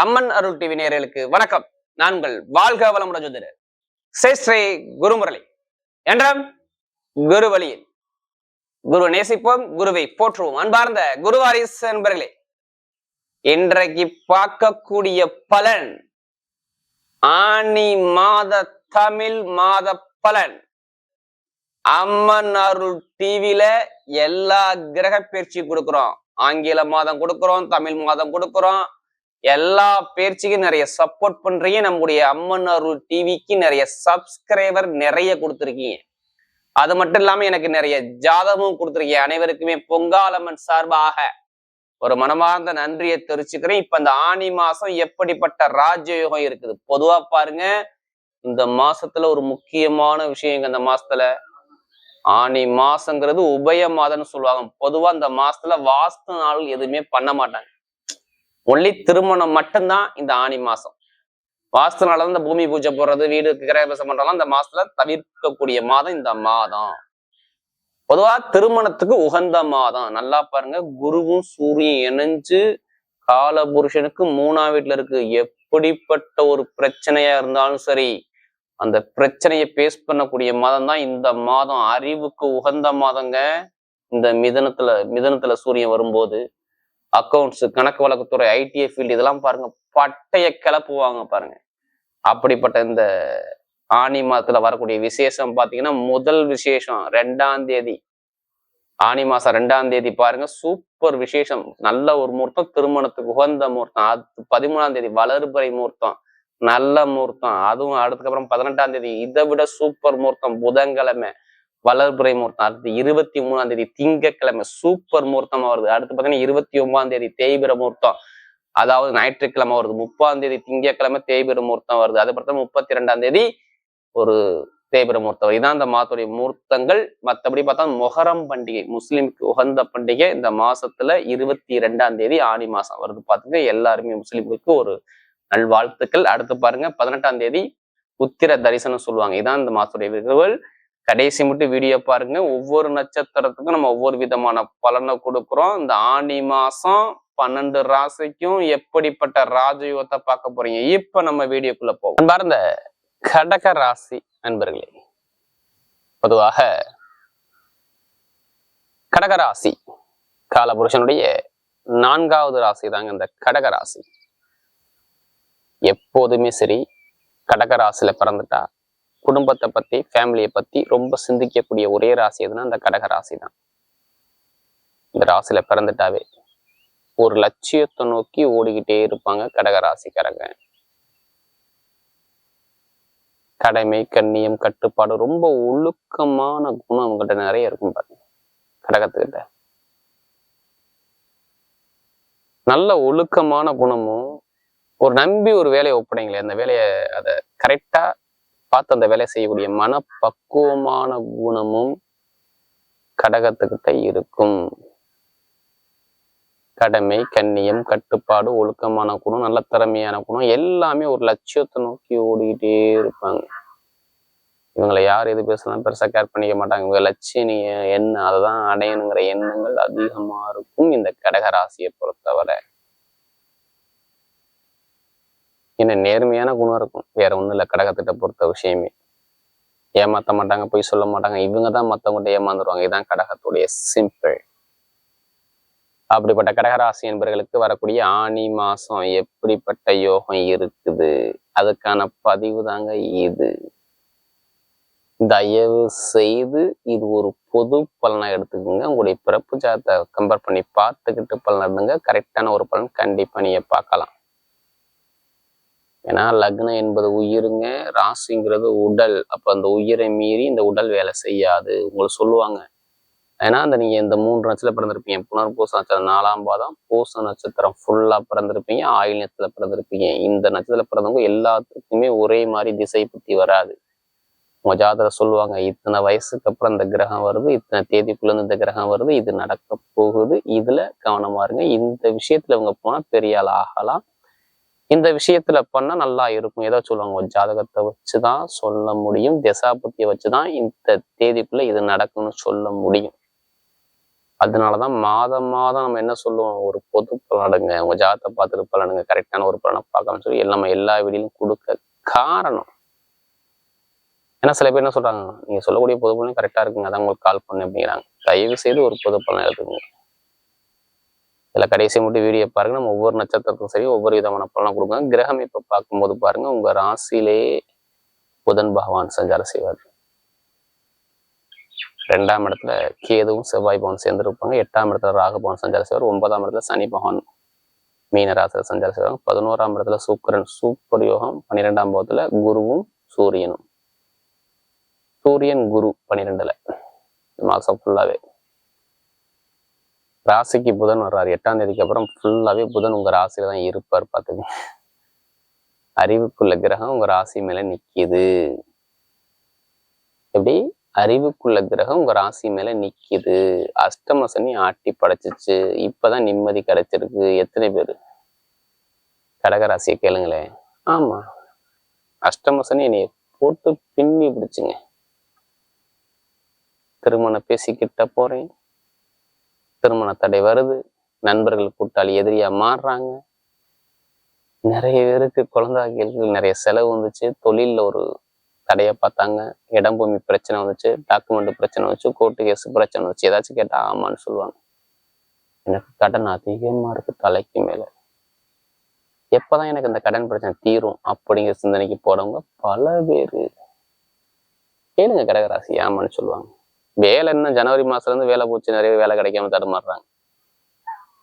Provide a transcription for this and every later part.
அம்மன் அருள் TV நேயர்களுக்கு வணக்கம். நான் உங்கள் வாழ்க வளமுடன் ஜோதிடர் ஸ்ரீ குருமுரளி என்றும் குரு வழியில் குரு நேசிப்போம், குருவை போற்றுவோம். அன்பார்ந்த குருவாரிஸ் என்பர்களே, இன்றைக்கு பார்க்கக்கூடிய பலன் ஆனி மாத தமிழ் மாத பலன். அம்மன் அருள் டிவில எல்லா கிரக பயிற்சி கொடுக்கிறோம். ஆங்கில மாதம் கொடுக்கிறோம், தமிழ் மாதம் கொடுக்கிறோம். எல்லா பேர்ச்சிக்கும் நிறைய சப்போர்ட் பண்றீங்க. நம்முடைய அம்மன் அருள் டிவிக்கு நிறைய சப்ஸ்கிரைபர் நிறைய கொடுத்துருக்கீங்க. அது மட்டும் இல்லாம எனக்கு நிறைய ஜாதகமும் கொடுத்துருக்கீங்க. அனைவருக்குமே பொங்காலம்மன் சார்பாக ஒரு மனமார்ந்த நன்றியை தெரிவிச்சுக்கிறேன். இப்ப இந்த ஆனி மாசம் எப்படிப்பட்ட ராஜயோகம் இருக்குது பொதுவா பாருங்க. இந்த மாசத்துல ஒரு முக்கியமான விஷயம், இந்த மாசத்துல ஆனி மாசங்கிறது உபய மாதம்னு சொல்லுவாங்க. பொதுவா இந்த மாசத்துல வாஸ்து நாள் எதுவுமே பண்ண மாட்டாங்க. ஒன்லி திருமணம் மட்டும்தான் இந்த ஆனி மாசம். வாஸ்துனால இந்த பூமி பூஜை போடுறது, வீடு கிரகபிரவேசம் பண்றதெல்லாம் இந்த மாசத்துல தவிர்க்கக்கூடிய மாதம் இந்த மாதம். பொதுவா திருமணத்துக்கு உகந்த மாதம். நல்லா பாருங்க, குருவும் சூரியன் இணைஞ்சு கால புருஷனுக்கு 3ஆம் வீட்டுல இருக்கு. எப்படிப்பட்ட ஒரு பிரச்சனையா இருந்தாலும் சரி, அந்த பிரச்சனையை பேஸ் பண்ணக்கூடிய மாதம் தான் இந்த மாதம். அறிவுக்கு உகந்த மாதங்க இந்த மிதனத்துல சூரியன் வரும்போது. அக்கௌண்ட்ஸ், கணக்கு வழக்குத்துறை, ஐடிஐ ஃபீல்டு இதெல்லாம் பாருங்க பட்டைய கிளப்புவாங்க பாருங்க. அப்படிப்பட்ட இந்த ஆனி மாதத்துல வரக்கூடிய விசேஷம் பாத்தீங்கன்னா, முதல் விசேஷம் 2ஆம் தேதி, ஆனி மாசம் 2ஆம் தேதி பாருங்க, சூப்பர் விசேஷம். நல்ல ஒரு முகூர்த்தம், திருமணத்துக்கு உகந்த முகூர்த்தம். அது 13ஆம் தேதி வளர்பிறை முகூர்த்தம், நல்ல முகூர்த்தம். அதுவும் அதுக்கப்புறம் 18ஆம் தேதி இதை விட சூப்பர் முகூர்த்தம், புதன்கிழமை வளர்பிறை முகூர்த்தம். அடுத்து 23ஆம் தேதி திங்கட்கிழமை சூப்பர் முகூர்த்தமா வருது. அடுத்து பாத்தீங்கன்னா 29ஆம் தேதி தேய்பிர முகூர்த்தம், அதாவது ஞாயிற்றுக்கிழமை வருது. 30ஆம் தேதி திங்கட்கிழமை தேய்பிர முகூர்த்தம் வருது. அது பார்த்தா 32ஆம் தேதி ஒரு தேய்பிர முகூர்த்தம். இதான் இந்த மாதத்துடைய முகூர்த்தங்கள். மற்றபடி பார்த்தா மொஹரம் பண்டிகை, முஸ்லிமுக்கு உகந்த பண்டிகை இந்த மாசத்துல 22ஆம் தேதி ஆனி மாசம் வருது. பாத்துங்க, எல்லாருமே முஸ்லிம்களுக்கு ஒரு நல்வாழ்த்துக்கள். அடுத்து பாருங்க, 18ஆம் தேதி உத்திர தரிசனம் சொல்லுவாங்க. இதான் இந்த மாசத்துடைய விருதுகள். கடைசி மட்டும் வீடியோ பாருங்க. ஒவ்வொரு நட்சத்திரத்துக்கும் நம்ம ஒவ்வொரு விதமான பலனை கொடுக்குறோம். இந்த ஆனி மாசம் 12 ராசிக்கும் எப்படிப்பட்ட ராஜயோகத்தை பார்க்க போறீங்க. இப்ப நம்ம வீடியோக்குள்ள போவோம். அன்பார்ந்த கடக ராசி நண்பர்களே, பொதுவாக கடகராசி காலபுருஷனுடைய 4ஆவது ராசி தாங்க இந்த கடகராசி. எப்போதுமே சரி, கடகராசியில பிறந்துட்டா குடும்பத்தை பத்தி, ஃபேமிலியை பத்தி ரொம்ப சிந்திக்கக்கூடிய ஒரே ராசி எதுனா இந்த கடக ராசி தான். இந்த ராசியில பிறந்துட்டாவே ஒரு லட்சியத்தை நோக்கி ஓடிக்கிட்டே இருப்பாங்க கடகராசிக்காரங்க. கடமை, கண்ணியம், கட்டுப்பாடு, ரொம்ப ஒழுக்கமான குணம் அவங்ககிட்ட நிறைய இருக்கும் பாருங்க. கடகத்துக்கிட்ட நல்ல ஒழுக்கமான குணமும், ஒரு நம்பி ஒரு வேலையை ஒப்படைங்களே, அந்த வேலையை அதை கரெக்டா பார்த்து அந்த வேலை செய்யக்கூடிய மனப்பக்குவமான குணமும் கடகத்துக்கிட்ட இருக்கும். கடமை, கண்ணியம், கட்டுப்பாடு, ஒழுக்கமான குணம், நல்ல திறமையான குணம், எல்லாமே ஒரு லட்சியத்தை நோக்கி ஓடிக்கிட்டே இருப்பாங்க. இவங்களை யார் எது பேசலாம் பெருசா கேர் பண்ணிக்க மாட்டாங்க. இவங்க லட்சியம் என்ன, அதை தான் அடையணுங்கிற எண்ணங்கள் அதிகமா இருக்கும் இந்த கடகராசியை பொறுத்தவரை. என்ன நேர்மையான குணம் இருக்கும், வேற ஒண்ணும் இல்லை. கடகத்திட்ட பொறுத்த விஷயமே ஏமாத்த மாட்டாங்க, பொய் சொல்ல மாட்டாங்க. இவங்க தான் மற்றவங்கள்ட்ட ஏமாந்துருவாங்க. இதுதான் கடகத்துடைய சிம்பிள். அப்படிப்பட்ட கடகராசி என்பவர்களுக்கு வரக்கூடிய ஆனி மாசம் எப்படிப்பட்ட யோகம் இருக்குது, அதுக்கான பதிவு தாங்க இது. தயவு செய்து இது ஒரு பொது பலனா எடுத்துக்கோங்க. உங்களுடைய பிறப்பு ஜாதத்தை கம்பேர் பண்ணி பார்த்துக்கிட்டு பலன் எடுங்க. கரெக்டான ஒரு பலன் கண்டிப்பா நீங்க பார்க்கலாம். ஏன்னா லக்னம் என்பது உயிருங்க, ராசிங்கிறது உடல். அப்ப அந்த உயிரை மீறி இந்த உடல் வேலை செய்யாது உங்களுக்கு சொல்லுவாங்க. ஏன்னா நீங்க இந்த 3 நட்சத்திரம் பிறந்திருப்பீங்க. புனர்பூச நட்சத்திரம் 4ஆம் பாதம், பூச நட்சத்திரம் ஃபுல்லா பிறந்திருப்பீங்க, ஆயுள் நட்சத்திரத்துல பிறந்திருப்பீங்க. இந்த நட்சத்திரத்துல பிறந்தவங்க எல்லாத்துக்குமே ஒரே மாதிரி திசை புத்தி வராது. உங்க ஜாதகம் சொல்லுவாங்க, இத்தனை வயசுக்கு அப்புறம் இந்த கிரகம் வருது, இத்தனை தேதிக்குள்ள இந்த கிரகம் வருது, இது நடக்க போகுது, இதுல கவனமா இருங்க, இந்த விஷயத்துல இவங்க போனா பெரிய ஆள் ஆகலாம், இந்த விஷயத்துல பண்ணா நல்லா இருக்கும், ஏதோ சொல்லுவாங்க. ஒரு ஜாதகத்தை வச்சுதான் சொல்ல முடியும், திசாபுத்தியை வச்சுதான் இந்த தேதிக்குள்ள இது நடக்கும்னு சொல்ல முடியும். அதனாலதான் மாதம் மாதம் நம்ம என்ன சொல்லுவோம், ஒரு பொது பலனுங்க, உங்க ஜாதத்தை பார்த்துட்டு பலனுங்க, கரெக்டான ஒரு பலனை பார்க்காம சொல்லி நம்ம எல்லா வீடியிலும் கொடுக்க காரணம். ஏன்னா சில பேர் என்ன சொல்றாங்க, நீங்க சொல்லக்கூடிய பொது பலனும் கரெக்டா இருக்குங்க, அதான் உங்களுக்கு கால் பண்ணு அப்படிங்கிறாங்க. தயவு செய்து ஒரு பொது பலனை எடுத்துங்க. இதுல கடைசி மட்டும் வீடியோ பாருங்க. நம்ம ஒவ்வொரு நட்சத்திரத்துக்கும் சரி ஒவ்வொரு விதமான பலனை கொடுங்க. கிரகம் இப்ப பார்க்கும்போது பாருங்க, உங்க ராசியிலே புதன் பகவான் சஞ்சாரம் செய்வார். 2ஆம் இடத்துல கேதுவும் செவ்வாய் பகவான் சேர்ந்துருப்பாங்க. 8ஆம் இடத்துல ராகு பகவான் சஞ்சாரம் செய்வார். 9ஆம் இடத்துல சனி பகவான் மீன ராசியில சஞ்சாரம் செய்வாங்க. 11ஆம் இடத்துல சுக்கிரன் சூப்பர் யோகம். 12ஆம் பாவத்துல குருவும் சூரியனும். சூரியன் குரு 12ல மாசம் ஃபுல்லாவே. ராசிக்கு புதன் வர்றாரு 8ஆம் தேதிக்கு அப்புறம் ஃபுல்லாவே புதன் உங்க ராசியில தான் இருப்பார். பார்த்துங்க, அறிவுக்குள்ள கிரகம் உங்க ராசி மேல நிக்குது. எப்படி அறிவுக்குள்ள கிரகம் உங்க ராசி மேல நிக்குது. அஷ்டம சனி ஆட்டி படைச்சிச்சு, இப்பதான் நிம்மதி கிடைச்சிருக்கு. எத்தனை பேரு கடகராசியை கேளுங்களேன். ஆமா, அஷ்டம சனி என்னைய போட்டு பின்னி பிடிச்சுங்க. திருமணம் பேசிக்கிட்ட போறேன், திருமண தடை வருது, நண்பர்கள் கூட்டாளி எதிரியா மாறுறாங்க, நிறைய பேருக்கு குழந்தைகளுக்கு நிறைய செலவு வந்துச்சு, தொழில்ல ஒரு தடையை பார்த்தாங்க, இடம் பூமி பிரச்சனை வந்துச்சு, டாக்குமெண்ட் பிரச்சனை வந்துச்சு, கோர்ட்டு கேஸ் பிரச்சனை வந்துச்சு. ஏதாச்சும் கேட்டா ஆமான்னு சொல்லுவாங்க. எனக்கு கடன் அதிகமா இருக்கு தலைக்கு மேல, எப்பதான் எனக்கு இந்த கடன் பிரச்சனை தீரும் அப்படிங்கிற சிந்தனைக்கு போறவங்க பல பேரு. கேளுங்க கடகராசி, ஆமான்னு சொல்லுவாங்க. வேலை என்ன ஜனவரி மாசத்துல இருந்து வேலை போச்சு, நிறைய வேலை கிடைக்காம தடுமாறுறாங்க.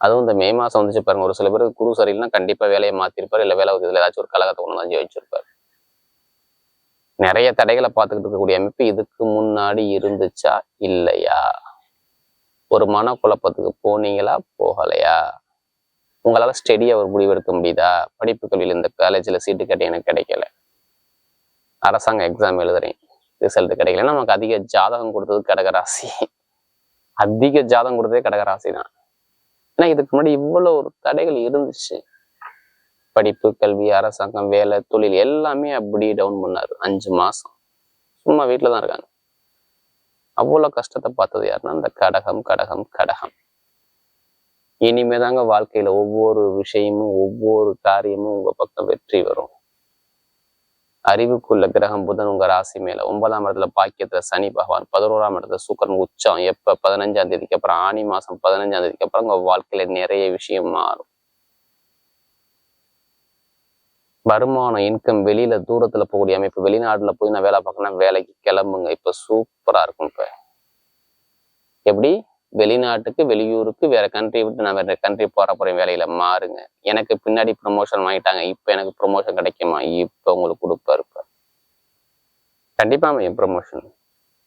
அதுவும் இந்த மே மாசம் வந்துச்சு பாருங்க, ஒரு சில பேருக்கு குரு சரியில்லைன்னா கண்டிப்பா வேலையை மாத்திருப்பாரு, இல்ல வேலை இதுல ஏதாச்சும் ஒரு கழகத்தை கொண்டு வந்து வச்சிருப்பாரு. நிறைய தடைகளை பார்த்துக்கிட்டு இருக்கக்கூடிய அமைப்பு இதுக்கு முன்னாடி இருந்துச்சா இல்லையா? ஒரு மனக்குழப்பத்துக்கு போனீங்களா போகலையா? உங்களால ஸ்டெடியா ஒரு முடிவு எடுக்க முடியுதா? படிப்பு கல்வியில் இந்த காலேஜ்ல சீட்டு கட்டி எனக்கு கிடைக்கல, அரசாங்க எக்ஸாம் எழுதுறேன் ரிசல்ட் கிடைக்கல. நமக்கு அதிக ஜாதகம் கொடுத்தது கடகராசி, அதிக ஜாதகம் கொடுத்ததே கடகராசி தான். ஏன்னா இதுக்கு முன்னாடி இவ்வளவு ஒரு தடைகள் இருந்துச்சு. படிப்பு கல்வி அரசாங்கம் வேலை தொழில் எல்லாமே அப்படி டவுன் பண்ணாரு. 5 மாசம் சும்மா வீட்டுல தான் இருக்காங்க. அவ்வளவு கஷ்டத்தை பார்த்தது யாருன்னா இந்த கடகம் கடகம் கடகம். இனிமேதாங்க வாழ்க்கையில ஒவ்வொரு விஷயமும் ஒவ்வொரு காரியமும் உங்க பக்கம் வெற்றி வரும். அறிவுக்குள்ள கிரகம் புதன் உங்க ராசி மேல 9ஆம் இடத்துல பாக்கியத்துல சனி பகவான், 11ஆம் இடத்துல சுக்கிரன் உச்சம். எப்ப 15ஆம் தேதிக்கு அப்புறம், ஆனி மாசம் 15ஆம் தேதிக்கு அப்புறம் உங்க வாழ்க்கையில நிறைய விஷயம் மாறும். வருமானம் இன்கம் வெளியில தூரத்துல போகக்கூடிய அமைப்பு. வெளிநாட்டுல போய் நான் வேலை பார்க்கணும், வேலைக்கு கிளம்புங்க, இப்ப சூப்பரா இருக்கும். இப்ப எப்படி வெளிநாட்டுக்கு வெளியூருக்கு வேற கண்ட்ரி விட்டு நான் வேற கண்ட்ரி போறேன், வேலையில மாறுங்க. எனக்கு பின்னாடி ப்ரொமோஷன் வாங்கிட்டாங்க, இப்ப எனக்கு ப்ரொமோஷன் கிடைக்குமா? இப்ப உங்களுக்கு கொடுப்பாரு. கண்டிப்பா என் ப்ரொமோஷன்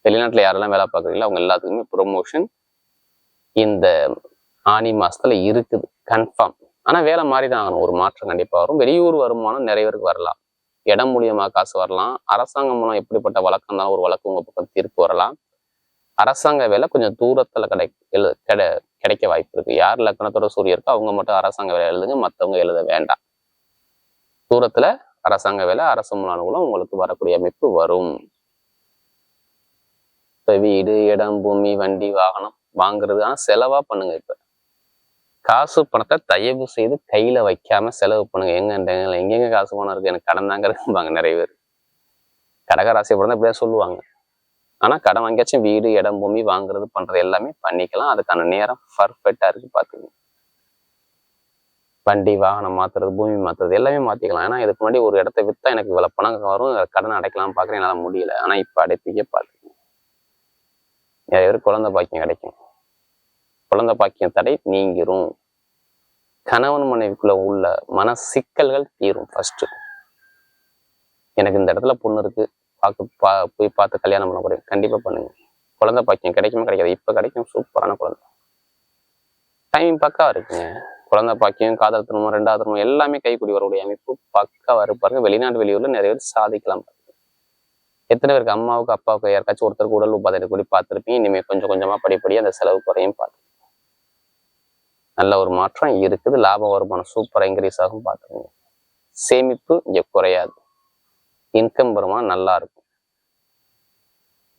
வெளிநாட்டுல யாரெல்லாம் வேலை பார்க்குறீங்களோ அவங்க எல்லாத்துக்குமே ப்ரொமோஷன் இந்த ஆனி மாசத்துல இருக்குது கன்ஃபார்ம். ஆனா வேலை மாறிதான் ஆகணும், ஒரு மாற்றம் கண்டிப்பா வரும். வெளியூர் வருமானம் நிறைய பேருக்கு வரலாம், இடம் மூலியமா காசு வரலாம், அரசாங்கம் மூலம் எப்படிப்பட்ட வழக்கம் இருந்தாலும் ஒரு வழக்கு உங்க பக்கம் தீர்ப்பு வரலாம். அரசாங்க வேலை கொஞ்சம் தூரத்துல கிடைக்க வாய்ப்பு இருக்கு. யார் லக்னத்தோட சூரியன் இருக்கோ அவங்க மட்டும் அரசாங்க வேலை எழுதுங்க, மற்றவங்க எழுத வேண்டாம். தூரத்துல அரசாங்க வேலை அரசு மூல அனுகூலம் உங்களுக்கு வரக்கூடிய அமைப்பு வரும். இப்ப வீடு இடம் பூமி வண்டி வாகனம் வாங்குறது ஆனா செலவா பண்ணுங்க. இப்ப காசு பணத்தை தயவு செய்து கையில வைக்காம செலவு பண்ணுங்க. எங்கெங்க காசு பணம் இருக்கு, எனக்கு கடன் தாங்க இருக்கும்பாங்க நிறைய பேர். கடகராசியை பிறந்தா இப்படிதான் சொல்லுவாங்க. ஆனா கடன் வாங்கியாச்சும் வீடு இடம் பூமி வாங்குறது பண்றது எல்லாமே பண்ணிக்கலாம். அதுக்கான நேரம் பர்ஃபெக்டா இருக்கு பாத்துங்க. வண்டி வாகனம் மாத்துறது பூமி மாத்துறது எல்லாமே மாத்திக்கலாம். ஏன்னா இதுக்கு முன்னாடி ஒரு இடத்த வித்தா எனக்கு இவ்வளவு பணம் வரும், கடன் அடைக்கலாம் பாக்குறேன், என்னால முடியல. ஆனா இப்ப அடைப்பிக்க பாத்துங்க. நிறைய பேர் குழந்தை பாக்கியம் கிடைக்கும், குழந்தை பாக்கியம் தடை நீங்கிரும். கணவன் மனைவிக்குள்ள உள்ள மன சிக்கல்கள் தீரும். ஃபர்ஸ்ட் எனக்கு இந்த இடத்துல பொண்ணு இருக்கு, போய் பார்த்து கல்யாணம் பண்ண போறேன், கண்டிப்பா பண்ணுங்க. குழந்தை பாக்கியம் கிடைக்குமா கிடைக்காது? இப்ப கிடைக்கும், சூப்பரான குழந்தை. டைமிங் பக்காவா இருக்குங்க. குழந்தை பாக்கியம், காதல் திருமணம், 2வது திருமணம் எல்லாமே கைக்கூடி வரக்கூடிய அமைப்பு பக்காவா இருப்பாருங்க. வெளிநாட்டு வெளியூர்ல நிறைய பேர் சாதிக்கலாம். எத்தனை பேருக்கு அம்மாவுக்கு அப்பாவுக்கு யாருக்காச்சும் ஒருத்தருக்கு உடல் உபாதை கூடி பார்த்துருப்பீங்க. இனிமேல் கொஞ்சம் கொஞ்சமா படிப்படியாக அந்த செலவு குறையும் பார்த்து நல்ல ஒரு மாற்றம் இருக்குது. லாப வருமானம் சூப்பரா இன்க்ரீஸ் ஆகும் பார்த்துருங்க. சேமிப்பு இங்க குறையாது, இன்கம் வருமானம் நல்லா இருக்கும்.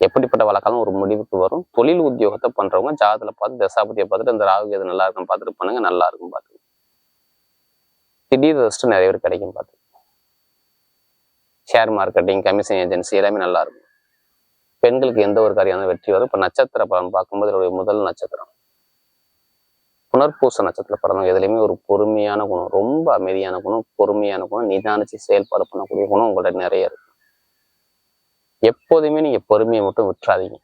எப்படிப்பட்ட வழக்காலும் ஒரு முடிவுக்கு வரும். தொழில் உத்தியோகத்தை பண்றவங்க ஜாதகத்துல பார்த்து தசாபதியை பார்த்துட்டு இந்த ராகு எது நல்லா இருக்கும் பார்த்துட்டு பண்ணுங்க, நல்லா இருக்கும் பார்த்து. திடீர் ரெஸ்ட் நிறைய பேர் கிடைக்கும் பார்த்து. ஷேர் மார்க்கெட்டிங், கமிஷன் ஏஜென்சி எல்லாமே நல்லா இருக்கும். பெண்களுக்கு எந்த ஒரு காரியம் வெற்றி வரும். இப்ப நட்சத்திர பலன் பார்க்கும்போது என்னுடைய முதல் நட்சத்திரம் புனர்பூச நட்சத்திரத்துல பிறந்தவங்க. எதுலையுமே ஒரு பொறுமையான குணம், ரொம்ப அமைதியான குணம், பொறுமையான குணம், நிதானிச்சு செயல்பாடு பண்ணக்கூடிய குணம் உங்கள்ட்ட நிறைய இருக்கு. எப்போதுமே நீங்க பொறுமையை மட்டும் விட்டுறாதீங்க.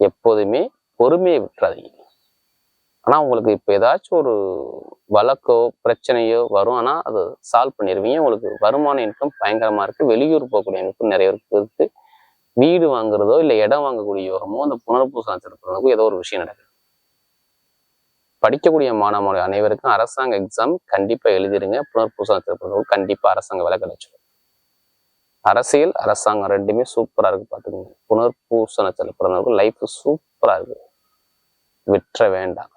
எப்போதுமே பொறுமையை விட்டுறாதீங்க. ஆனா உங்களுக்கு இப்ப ஏதாச்சும் ஒரு வழக்கோ பிரச்சனையோ வரும். ஆனா அதை சால்வ் பண்ணிடுவீங்க. உங்களுக்கு வருமான இன்கம் பயங்கரமா இருக்கு. வெளியூர் போகக்கூடிய அமைப்பு நிறைய பேருக்கு இருக்கு. வீடு வாங்குறதோ இல்லை இடம் வாங்கக்கூடிய யோகமோ அந்த புனர்பூச நட்சத்திரத்துக்கு ஏதோ ஒரு விஷயம் நடக்குது. படிக்கக்கூடிய மாணவர்கள் அனைவருக்கும் அரசாங்க எக்ஸாம் கண்டிப்பா எழுதிருங்க. புனர்பூச நட்சத்திரத்துக்கு கண்டிப்பா அரசாங்க வேலை கிடைச்சிடும். அரசியல், அரசாங்கம் ரெண்டுமே சூப்பரா இருக்கு பாத்துக்கோங்க. புனர்பூச நட்சத்திரம் பிறந்தவர்கள் லைஃப் சூப்பரா இருக்கு. விற்ற வேண்டாம்.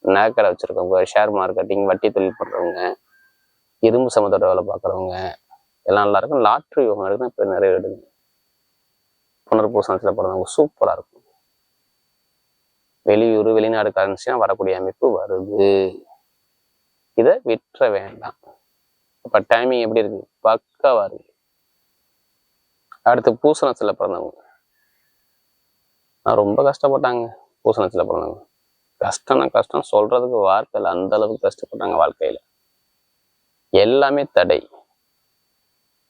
நகைக்கடை வச்சிருக்கவங்க, ஷேர் மார்க்கெட்டிங், வட்டி தொழில் பண்றவங்க, இரும்பு சம்மந்தோட வேலை பார்க்குறவங்க எல்லாம் நல்லா இருக்கும். லாட்ரி யோகம் எடுக்கும். இப்ப நிறைய எடுங்க. புனர்பூச நட்சத்திரம் பிறந்தவங்க சூப்பரா இருக்கும். வெளியூர் வெளிநாடு கரன்சியா வரக்கூடிய அமைப்பு வருது. இதை விற்ற வேண்டாம். இப்ப டைமிங் எப்படி இருக்கு? பக்காவா இருக்கு. அடுத்து பூசணத்துல பிறந்தவங்க ரொம்ப கஷ்டப்பட்டாங்க. பூசணத்துல பிறந்தவங்க கஷ்டம்னா கஷ்டம் சொல்றதுக்கு வார்த்தை இல்லை. அந்த அளவுக்கு கஷ்டப்பட்டாங்க வாழ்க்கையில. எல்லாமே தடை,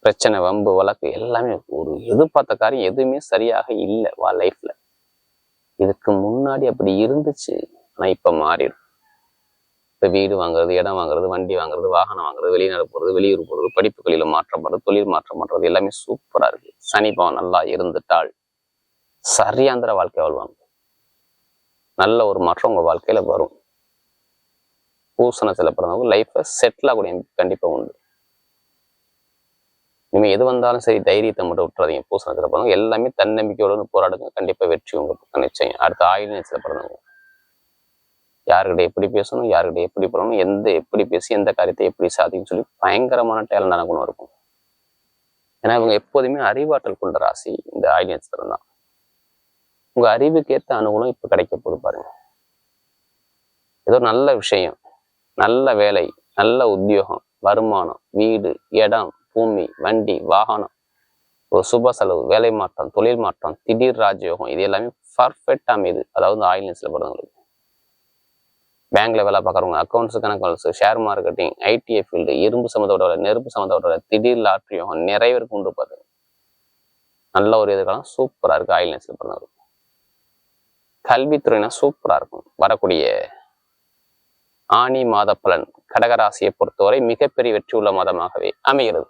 பிரச்சனை, வம்பு, வழக்கு எல்லாமே. ஒரு எதிர்பார்த்த காரியம் எதுவுமே சரியாக இல்லை லைஃப்ல. இதுக்கு முன்னாடி அப்படி இருந்துச்சு. ஆனா இப்ப மாறிடும். இப்ப வீடு வாங்குறது, இடம் வாங்குறது, வண்டி வாங்குறது, வாகனம் வாங்குறது, வெளிநாடு போறது, வெளியூர் போறது, படிப்புகளில மாற்றப்படுறது, தொழில் மாற்றம் பண்றது எல்லாமே சூப்பரா இருக்கு. சனி பவன் நல்லா இருந்துட்டால் சரியாந்திர வாழ்க்கை வாழ்வாங்க. நல்ல ஒரு மாற்றம் உங்க வாழ்க்கையில வரும். பூசணத்துல பிறந்தவங்க லைஃப்பை செட்டில் ஆகக்கூடிய கண்டிப்பா உண்டு. இனிமே எது வந்தாலும் சரி தைரியத்தை மட்டும் விட்டுறாதீங்க. பூசணத்துல பிறந்தவங்க எல்லாமே தன்னம்பிக்கையோடு போராடுங்க. கண்டிப்பா வெற்றி உங்க பக்கம் நிச்சயம். அடுத்த ஆயில்யத்துல பிறந்தவங்க யாருக்கிட்ட எப்படி பேசணும், யாருக்கிட்ட எப்படி பண்ணணும், எப்படி பேசி எந்த காரியத்தை எப்படி சாதிக்கும் சொல்லி பயங்கரமான டேலண்டான குணம் இருக்கும். ஏன்னா இவங்க எப்போதுமே அறிவாற்றல் கொண்ட ராசி இந்த ஆயில்யத்துல தான். உங்க அறிவுக்கு ஏற்ற அனுகூலம் இப்ப கிடைக்க போது பாருங்க. ஏதோ நல்ல விஷயம், நல்ல வேலை, நல்ல உத்தியோகம், வருமானம், வீடு, இடம், பூமி, வண்டி, வாகனம், ஒரு சுப செலவு, வேலை மாற்றம், தொழில் மாற்றம், திடீர் ராஜயோகம், இது எல்லாமே பர்ஃபெக்டா அமையுது. அதாவது ஆயில்யத்துல பிறந்தவங்களுக்கு. பேங்க்ல வேலை பார்க்குறவங்க, அக்கௌண்ட்ஸ், கணக்கு, ஷேர் மார்க்கெட்டிங், ஐடிஐ ஃபீல்டு, இரும்பு சம்மந்தோட, நெருப்பு சம்மந்தோட, திடீர் லாட்ரி யோகம் நிறைய பேருக்கு உண்டு பாரு. நல்ல ஒரு எதிர்காலம் சூப்பரா இருக்கு ஆயில்யத்துல பிறந்தவங்களுக்கு. கல்வித்துறைனா சூப்பரா இருக்கும். வரக்கூடிய ஆனி மாத பலன் கடகராசியை பொறுத்தவரை மிகப்பெரிய வெற்றி உள்ள மாதமாகவே அமைகிறது.